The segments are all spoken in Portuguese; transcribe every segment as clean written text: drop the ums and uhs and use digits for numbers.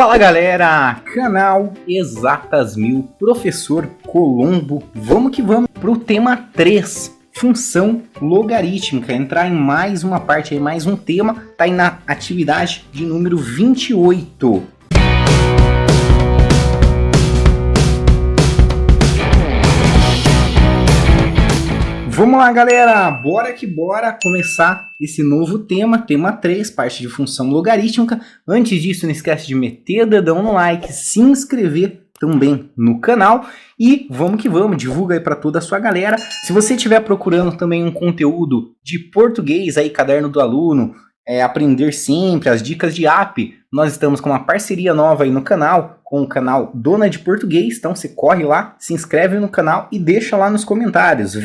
Fala galera, canal Exatas Mil, professor Colombo. Vamos que vamos para o tema 3, função logarítmica. Entrar em mais uma parte, mais um tema, tá aí na atividade de número 28. Vamos lá galera, bora que bora começar esse novo tema, tema 3, parte de função logarítmica. Antes disso, não esquece de meter o dedão no like, se inscrever também no canal e vamos que vamos, divulga aí para toda a sua galera. Se você estiver procurando também um conteúdo de português, aí caderno do aluno, aprender sempre, as dicas de app, nós estamos com uma parceria nova aí no canal, com o canal Dona de Português, então você corre lá, se inscreve no canal e deixa lá nos comentários,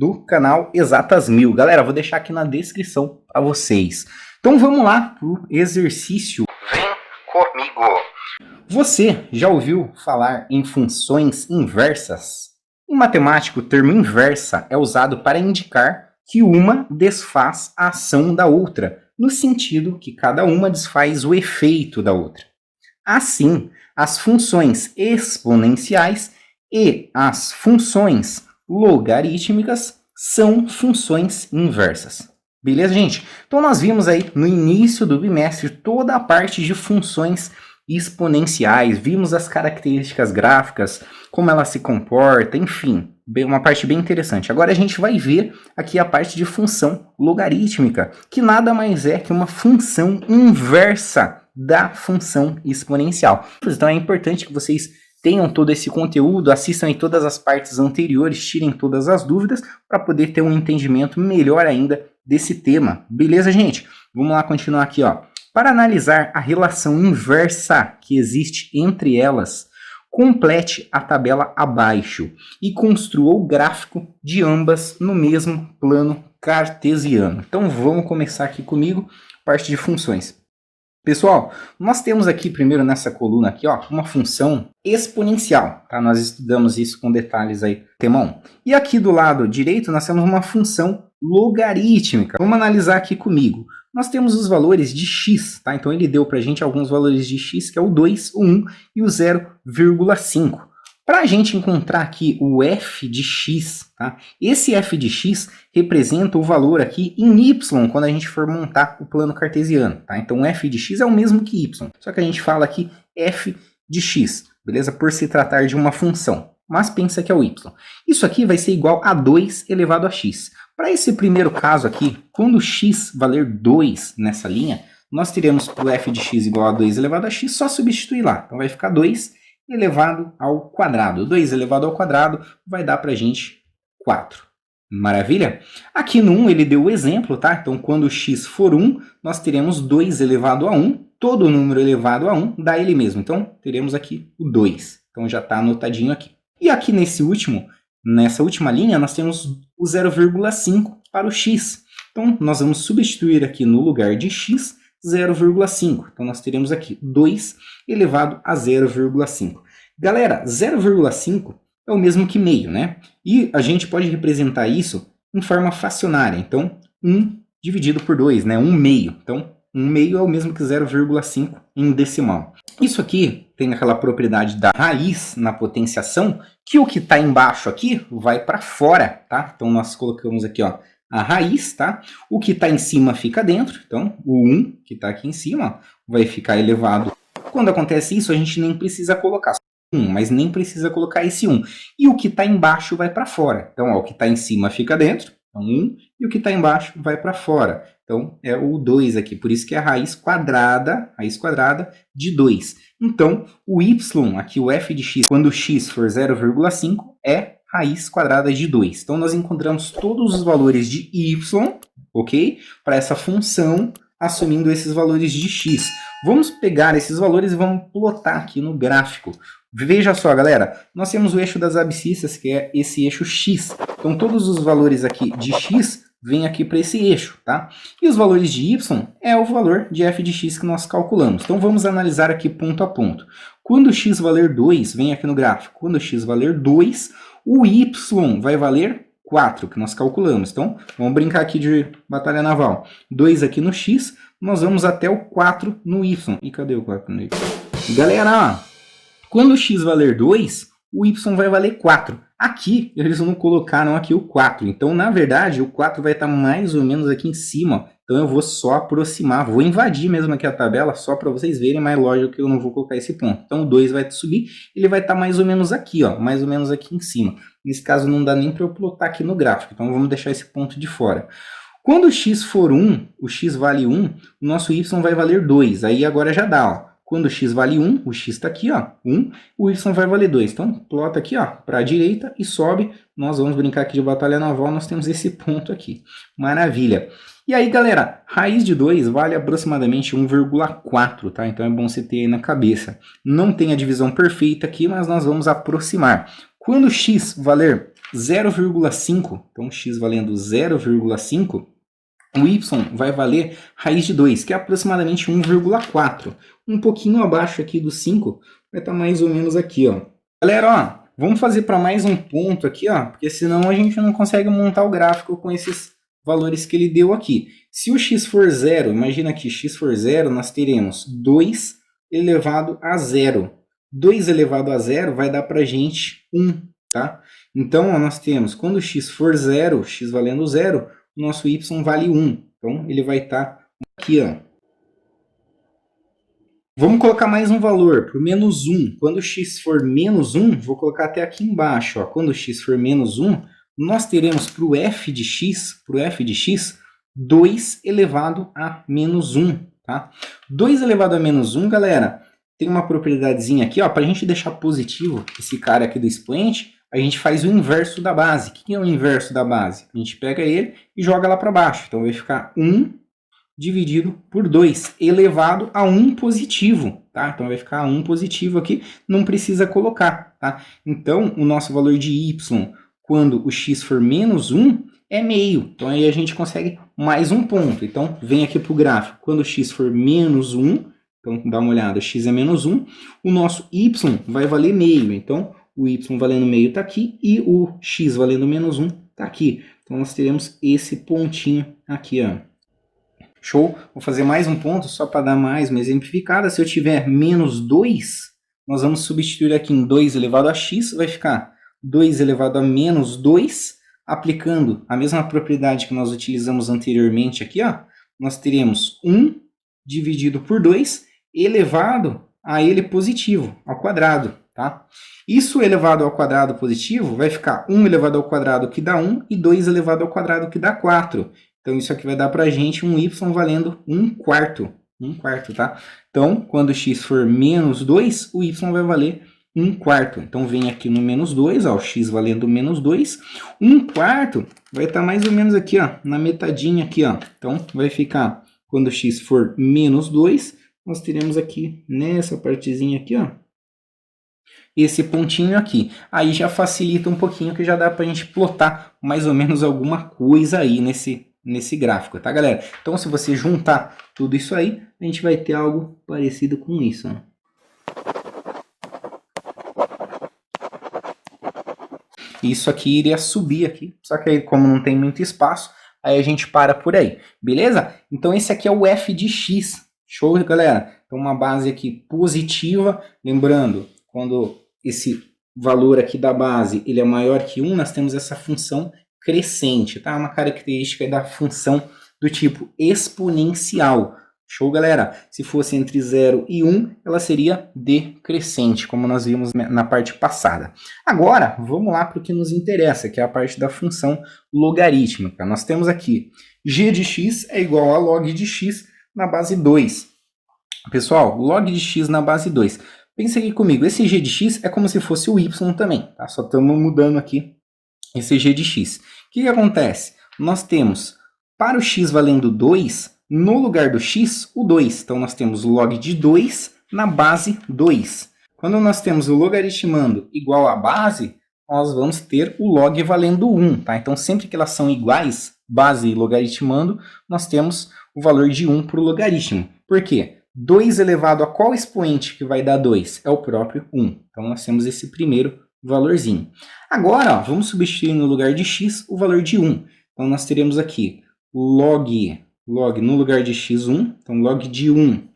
do canal Exatas Mil. Galera, vou deixar aqui na descrição para vocês. Então vamos lá pro exercício. Vem comigo! Você já ouviu falar em funções inversas? Em matemática, o termo inversa é usado para indicar que uma desfaz a ação da outra, no sentido que cada uma desfaz o efeito da outra. Assim, as funções exponenciais e as funções logarítmicas são funções inversas. Beleza, gente? Então nós vimos aí no início do bimestre toda a parte de funções exponenciais, vimos as características gráficas, como ela se comporta, enfim, uma parte bem interessante. Agora a gente vai ver aqui a parte de função logarítmica, que nada mais é que uma função inversa da função exponencial. Então é importante que vocês tenham todo esse conteúdo, assistam em todas as partes anteriores, tirem todas as dúvidas para poder ter um entendimento melhor ainda desse tema. Beleza, gente? Vamos lá continuar aqui, ó. Para analisar a relação inversa que existe entre elas, complete a tabela abaixo e construa o gráfico de ambas no mesmo plano cartesiano. Então vamos começar aqui comigo, parte de funções. Pessoal, nós temos aqui primeiro nessa coluna aqui, ó, uma função exponencial, tá? Nós estudamos isso com detalhes aí, tema 1. E aqui do lado direito nós temos uma função logarítmica. Vamos analisar aqui comigo. Nós temos os valores de x, tá? Então ele deu pra gente alguns valores de x, que é o 2, o 1 e o 0,5. Para a gente encontrar aqui o f de x, tá? Esse f de x representa o valor aqui em y, quando a gente for montar o plano cartesiano, tá? Então f de x é o mesmo que y, só que a gente fala aqui f de x, beleza? Por se tratar de uma função, mas pensa que é o y. Isso aqui vai ser igual a 2 elevado a x. Para esse primeiro caso aqui, quando x valer 2 nessa linha, nós teremos para o f de x igual a 2 elevado a x, só substituir lá. Então vai ficar 2 elevado ao quadrado. 2 elevado ao quadrado vai dar para a gente 4. Maravilha? Aqui no 1 ele deu o exemplo, tá? Então quando x for 1, nós teremos 2 elevado a 1. Todo número elevado a 1 dá ele mesmo. Então teremos aqui o 2. Então já está anotadinho aqui. E aqui nessa última linha, nós temos o 0,5 para o x. Então nós vamos substituir aqui no lugar de x 0,5. Então nós teremos aqui 2 elevado a 0,5. Galera, 0,5 é o mesmo que meio, né? E a gente pode representar isso em forma fracionária. Então 1 dividido por 2, né? 1 meio. Então 1 meio é o mesmo que 0,5 em decimal. Isso aqui tem aquela propriedade da raiz na potenciação, que o que está embaixo aqui vai para fora, tá? Então nós colocamos aqui, ó, a raiz, tá? O que está em cima fica dentro, então o 1 que está aqui em cima vai ficar elevado. Quando acontece isso, a gente nem precisa colocar 1, mas nem precisa colocar esse 1. E o que está embaixo vai para fora. Então, ó, o que está em cima fica dentro, então 1, e o que está embaixo vai para fora. Então, é o 2 aqui, por isso que é a raiz quadrada de 2. Então, o y, aqui o f de x, quando x for 0,5, é raiz quadrada de 2. Então, nós encontramos todos os valores de y, ok? Para essa função, assumindo esses valores de x. Vamos pegar esses valores e vamos plotar aqui no gráfico. Veja só, galera, nós temos o eixo das abscissas, que é esse eixo x. Então, todos os valores aqui de x vêm aqui para esse eixo, tá? E os valores de y é o valor de f de x que nós calculamos. Então, vamos analisar aqui ponto a ponto. Quando x valer 2, vem aqui no gráfico. Quando x valer 2, o y vai valer 4, que nós calculamos. Então, vamos brincar aqui de batalha naval. 2 aqui no x, nós vamos até o 4 no y. E cadê o 4 no y? Galera, ó, quando o x valer 2, o y vai valer 4. Aqui, eles não colocaram aqui o 4. Então, na verdade, o 4 vai estar mais ou menos aqui em cima. Ó. Então, eu vou só aproximar. Vou invadir mesmo aqui a tabela, só para vocês verem. Mas lógico que eu não vou colocar esse ponto. Então, o 2 vai subir. Ele vai estar mais ou menos aqui, ó. Mais ou menos aqui em cima. Nesse caso, não dá nem para eu plotar aqui no gráfico. Então, vamos deixar esse ponto de fora. Quando o x for 1, o x vale 1, o nosso y vai valer 2. Aí, agora já dá, ó. Quando o x vale 1, o x está aqui, ó, 1, o y vai valer 2. Então, plota aqui, ó, para a direita e sobe. Nós vamos brincar aqui de batalha naval, nós temos esse ponto aqui. Maravilha. E aí, galera, raiz de 2 vale aproximadamente 1,4, tá? Então, é bom você ter aí na cabeça. Não tem a divisão perfeita aqui, mas nós vamos aproximar. Quando x valer 0,5, então x valendo 0,5, o y vai valer raiz de 2, que é aproximadamente 1,4. Um pouquinho abaixo aqui do 5, vai estar mais ou menos aqui, ó. Galera, ó, vamos fazer para mais um ponto aqui, ó, porque senão a gente não consegue montar o gráfico com esses valores que ele deu aqui. Se o x for 0, imagina que x for 0, nós teremos 2 elevado a 0. 2 elevado a 0 vai dar para a gente 1, tá? Então, ó, nós temos, quando o x for 0, x valendo 0, o nosso y vale 1. Então, ele vai estar aqui, ó. Vamos colocar mais um valor para o menos 1. Quando x for menos 1, vou colocar até aqui embaixo. Ó. Quando x for menos 1, nós teremos para o f de x, 2 elevado a menos 1. Tá? 2 elevado a menos 1, galera, tem uma propriedadezinha aqui, para a gente deixar positivo esse cara aqui do expoente, a gente faz o inverso da base. O que é o inverso da base? A gente pega ele e joga lá para baixo. Então vai ficar 1 dividido por 2, elevado a 1 positivo, tá? Então vai ficar 1 positivo aqui, não precisa colocar, tá? Então, o nosso valor de y, quando o x for menos 1, é meio. Então, aí a gente consegue mais um ponto. Então, vem aqui para o gráfico. Quando o x for menos 1, então, dá uma olhada, x é menos 1, o nosso y vai valer meio. Então, o y valendo meio está aqui e o x valendo menos 1 está aqui. Então, nós teremos esse pontinho aqui, ó. Show? Vou fazer mais um ponto só para dar mais uma exemplificada. Se eu tiver menos 2, nós vamos substituir aqui em 2 elevado a x, vai ficar 2 elevado a menos 2, aplicando a mesma propriedade que nós utilizamos anteriormente aqui, ó, nós teremos 1 dividido por 2 elevado a ele positivo, ao quadrado. Tá? Isso elevado ao quadrado positivo vai ficar 1 elevado ao quadrado que dá 1 e 2 elevado ao quadrado que dá 4. Então, isso aqui vai dar para a gente um y valendo 1/4. 1/4, tá? Então, quando x for menos 2, o y vai valer 1/4. Então, vem aqui no menos 2, ó, o x valendo menos 2. 1/4 vai estar mais ou menos aqui, ó, na metadinha aqui, ó. Então, vai ficar, quando x for menos 2, nós teremos aqui, nessa partezinha aqui, ó, esse pontinho aqui. Aí já facilita um pouquinho, que já dá para a gente plotar mais ou menos alguma coisa aí nesse gráfico, tá, galera? Então, se você juntar tudo isso aí, a gente vai ter algo parecido com isso, ó. Isso aqui iria subir aqui, só que aí, como não tem muito espaço, aí a gente para por aí, beleza? Então, esse aqui é o f de x. Show, galera? Então, uma base aqui positiva. Lembrando, quando esse valor aqui da base ele é maior que 1, nós temos essa função crescente, tá? Uma característica da função do tipo exponencial. Show, galera? Se fosse entre 0 e 1, ela seria decrescente, como nós vimos na parte passada. Agora, vamos lá para o que nos interessa, que é a parte da função logarítmica. Nós temos aqui g de x é igual a log de x na base 2. Pessoal, log de x na base 2. Pensa aqui comigo, esse g de x é como se fosse o y também, tá? Só estamos mudando aqui esse g de x. O que acontece? Nós temos, para o x valendo 2, no lugar do x, o 2. Então, nós temos log de 2 na base 2. Quando nós temos o logaritmando igual à base, nós vamos ter o log valendo 1. Tá? Então, sempre que elas são iguais, base e logaritmando, nós temos o valor de 1 para o logaritmo. Por quê? 2 elevado a qual expoente que vai dar 2? É o próprio 1. Então, nós temos esse primeiro valorzinho. Agora, ó, vamos substituir no lugar de x o valor de 1. Então, nós teremos aqui log no lugar de x1. Então, log de 1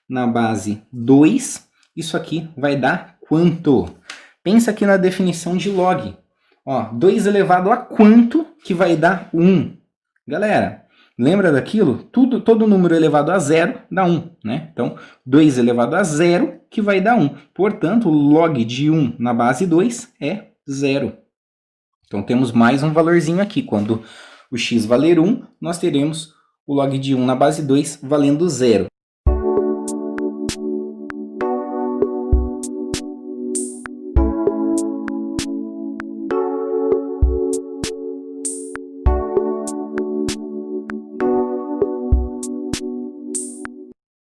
na base 2. isso aqui vai dar quanto? Pensa aqui na definição de log. Ó, 2 elevado a quanto que vai dar 1? Galera, lembra daquilo? Todo número elevado a 0 dá 1, né? Então, 2 elevado a 0 que vai dar 1. Portanto, o log de 1 na base 2 é 0. Então, temos mais um valorzinho aqui. Quando o x valer 1, nós teremos o log de 1 na base 2 valendo 0.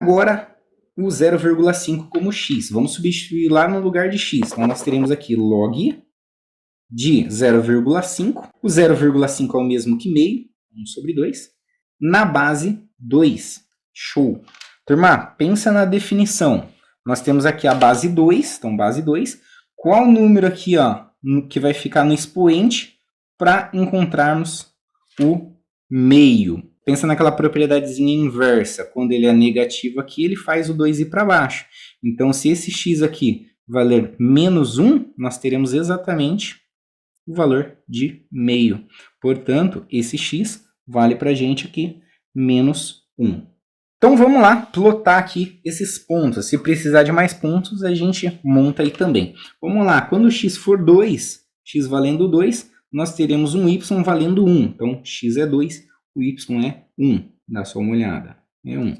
Agora, o 0,5 como x. Vamos substituir lá no lugar de x. Então, nós teremos aqui log de 0,5. O 0,5 é o mesmo que meio, 1 sobre 2, na base 2. Show! Turma, pensa na definição. Nós temos aqui a base 2, então base 2. Qual número aqui, ó, que vai ficar no expoente para encontrarmos o meio? Pensa naquela propriedadezinha inversa. Quando ele é negativo aqui, ele faz o 2 ir para baixo. Então, se esse x aqui valer menos 1, nós teremos exatamente o valor de meio. Portanto, esse x vale para a gente aqui menos 1. Então, vamos lá plotar aqui esses pontos. Se precisar de mais pontos, a gente monta aí também. Vamos lá. Quando o x for 2, x valendo 2, nós teremos um y valendo 1. Então, x é 2. O y é 1. Dá só uma olhada. É 1.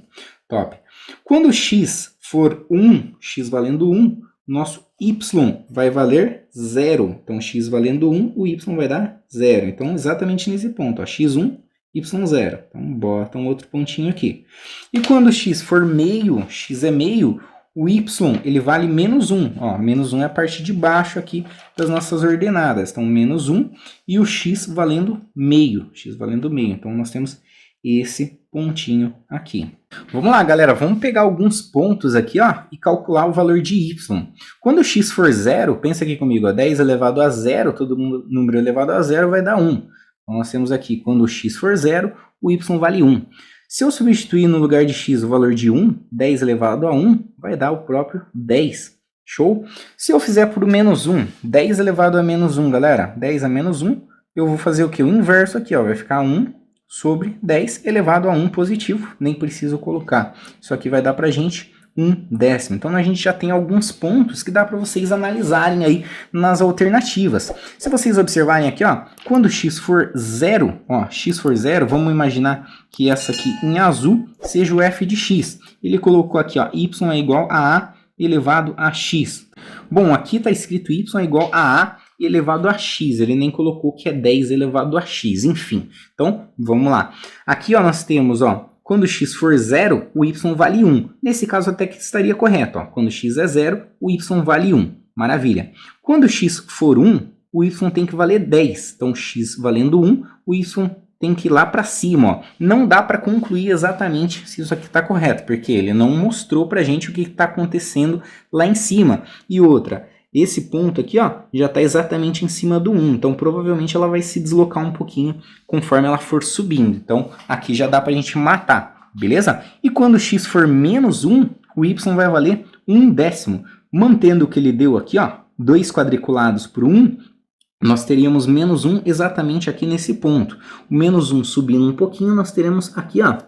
Top. Quando o x for 1, x valendo 1, nosso y vai valer 0. Então, x valendo 1, o y vai dar 0. Então, exatamente nesse ponto. Ó, x1, y0. Então, bota um outro pontinho aqui. E quando x for meio, x é meio, o y ele vale menos 1. Ó, menos 1 é a parte de baixo aqui das nossas ordenadas. Então, menos 1 e o x valendo meio. X valendo meio. Então, nós temos esse pontinho aqui. Vamos lá, galera. Vamos pegar alguns pontos aqui, ó, e calcular o valor de y. Quando o x for 0, pensa aqui comigo, ó, 10 elevado a 0, todo número elevado a 0 vai dar 1. Então, nós temos aqui, quando o x for 0, o y vale 1. Se eu substituir no lugar de x o valor de 1, 10 elevado a 1, vai dar o próprio 10. Show? Se eu fizer por menos 1, 10 elevado a menos 1, galera, 10 a menos 1, eu vou fazer o que? O inverso aqui, ó, vai ficar 1 sobre 10 elevado a 1 positivo, nem preciso colocar. Isso aqui vai dar pra gente 1/10. Então, a gente já tem alguns pontos que dá para vocês analisarem aí nas alternativas. Se vocês observarem aqui, ó, quando x for 0, ó, x for 0, vamos imaginar que essa aqui em azul seja o f de x. Ele colocou aqui, ó, y é igual a a elevado a x. Bom, aqui está escrito y é igual a elevado a x. Ele nem colocou que é 10 elevado a x. Enfim, então, vamos lá. Aqui, ó, nós temos, ó, quando x for 0, o y vale 1. Nesse caso até que estaria correto. Ó. Quando x é 0, o y vale 1. Maravilha. Quando x for 1, o y tem que valer 10. Então, x valendo 1, o y tem que ir lá para cima. Ó. Não dá para concluir exatamente se isso aqui está correto, porque ele não mostrou para a gente o que está acontecendo lá em cima. E outra, esse ponto aqui, ó, já está exatamente em cima do 1. Então, provavelmente ela vai se deslocar um pouquinho conforme ela for subindo. Então, aqui já dá para a gente matar, beleza? E quando x for menos 1, o y vai valer 1/10. Mantendo o que ele deu aqui, ó, 2 quadriculados por 1, nós teríamos menos 1 exatamente aqui nesse ponto. O menos 1 subindo um pouquinho, nós teremos aqui, ó,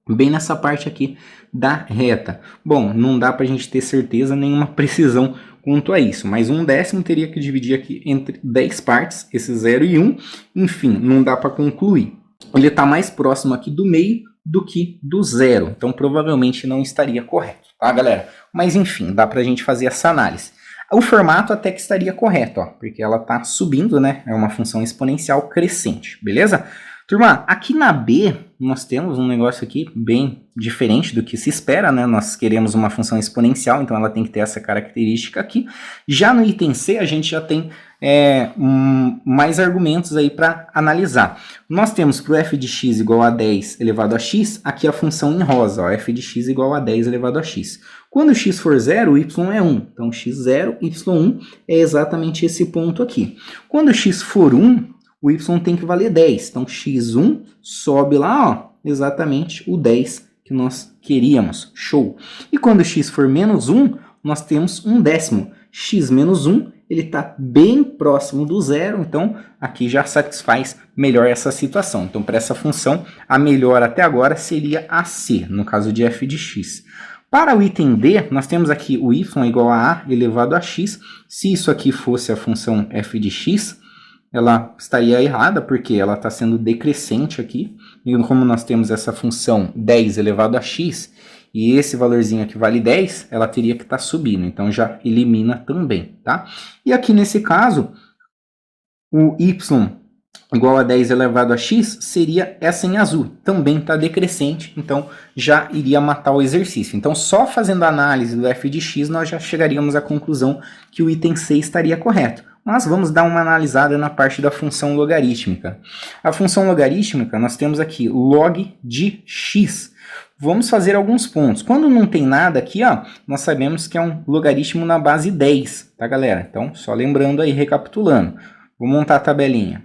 bem nessa parte aqui da reta. Bom, não dá para a gente ter certeza, nenhuma precisão quanto a isso, mas 1/10 teria que dividir aqui entre 10 partes, esse 0 e 1, enfim, não dá para concluir. Ele está mais próximo aqui do meio do que do 0, então provavelmente não estaria correto, tá, galera? Mas enfim, dá para a gente fazer essa análise. O formato até que estaria correto, ó, porque ela está subindo, né? É uma função exponencial crescente, beleza? Turma, aqui na B, nós temos um negócio aqui bem diferente do que se espera, né? Nós queremos uma função exponencial, então ela tem que ter essa característica aqui. Já no item C, a gente já tem mais argumentos aí para analisar. Nós temos para o f de x igual a 10 elevado a x, aqui a função em rosa, ó, f de x igual a 10 elevado a x. Quando x for 0, o y é 1. Então, x0, y1 é exatamente esse ponto aqui. Quando x for 1, o y tem que valer 10. Então, x1 sobe lá, ó, exatamente o 10 que nós queríamos. Show! E quando x for menos 1, nós temos um décimo. X menos 1, ele está bem próximo do zero, então aqui já satisfaz melhor essa situação. Então, para essa função, a melhor até agora seria a C, no caso de f de x. Para o item D, nós temos aqui o y igual a a elevado a x. Se isso aqui fosse a função f de x, ela estaria errada, porque ela está sendo decrescente aqui. E como nós temos essa função 10 elevado a x, e esse valorzinho aqui vale 10, ela teria que estar subindo. Então, já elimina também, tá? E aqui nesse caso, o y igual a 10 elevado a x seria essa em azul. Também está decrescente, então já iria matar o exercício. Então, só fazendo a análise do f de x, nós já chegaríamos à conclusão que o item C estaria correto. Mas vamos dar uma analisada na parte da função logarítmica. A função logarítmica, nós temos aqui log de x. Vamos fazer alguns pontos. Quando não tem nada aqui, ó, nós sabemos que é um logaritmo na base 10, tá, galera? Então, só lembrando aí, recapitulando. Vou montar a tabelinha.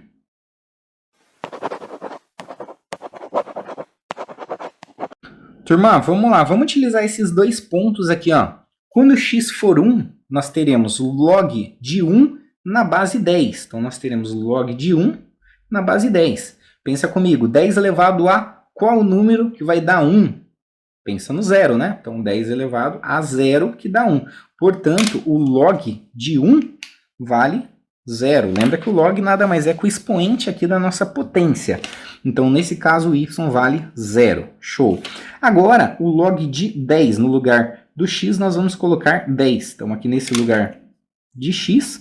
Turma, vamos lá. Vamos utilizar esses dois pontos aqui, ó. Quando x for 1, nós teremos log de 1 na base 10. Então, nós teremos log de 1 na base 10. Pensa comigo, 10 elevado a qual número que vai dar 1? Pensa no zero, né? Então, 10 elevado a 0, que dá 1. Portanto, o log de 1 vale 0. Lembra que o log nada mais é que o expoente aqui da nossa potência. Então, nesse caso, o y vale 0. Show. Agora, o log de 10, no lugar do x, nós vamos colocar 10. Então, aqui nesse lugar de x,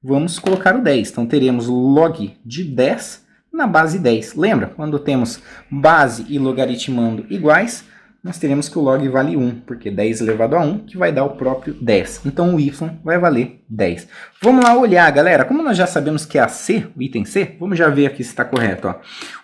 vamos colocar o 10. Então, teremos log de 10 na base 10. Lembra? Quando temos base e logaritmando iguais, nós teremos que o log vale 1, porque 10 elevado a 1, que vai dar o próprio 10. Então, o y vai valer 10. Vamos lá olhar, galera. Como nós já sabemos que é a C, o item C, vamos já ver aqui se está correto. Ó.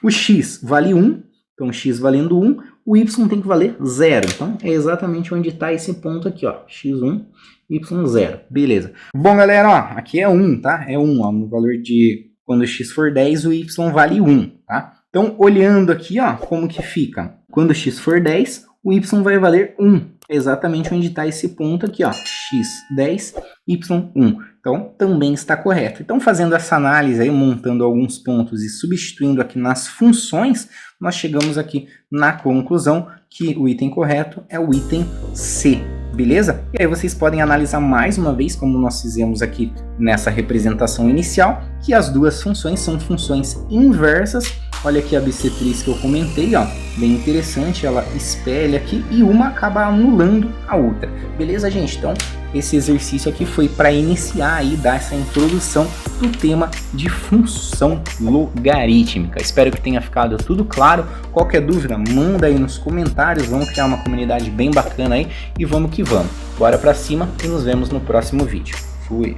O x vale 1, então x valendo 1, o y tem que valer 0. Então, é exatamente onde está esse ponto aqui, ó, x1, y0. Beleza. Bom, galera, ó, aqui é 1, tá? É 1, ó, no valor de quando x for 10, o y vale 1, tá? Então, olhando aqui, ó, como que fica? Quando x for 10, o y vai valer 1. É exatamente onde está esse ponto aqui, ó, x10, y1. Então, também está correto. Então, fazendo essa análise aí, montando alguns pontos e substituindo aqui nas funções, nós chegamos aqui na conclusão que o item correto é o item C. Beleza? E aí vocês podem analisar mais uma vez, como nós fizemos aqui nessa representação inicial, que as duas funções são funções inversas. Olha aqui a bissetriz que eu comentei, ó, bem interessante, ela espelha aqui e uma acaba anulando a outra. Beleza, gente? Então, esse exercício aqui foi para iniciar aí, dar essa introdução do tema de função logarítmica. Espero que tenha ficado tudo claro. Qualquer dúvida, manda aí nos comentários. Vamos criar uma comunidade bem bacana aí e vamos que vamos. Bora para cima e nos vemos no próximo vídeo. Fui!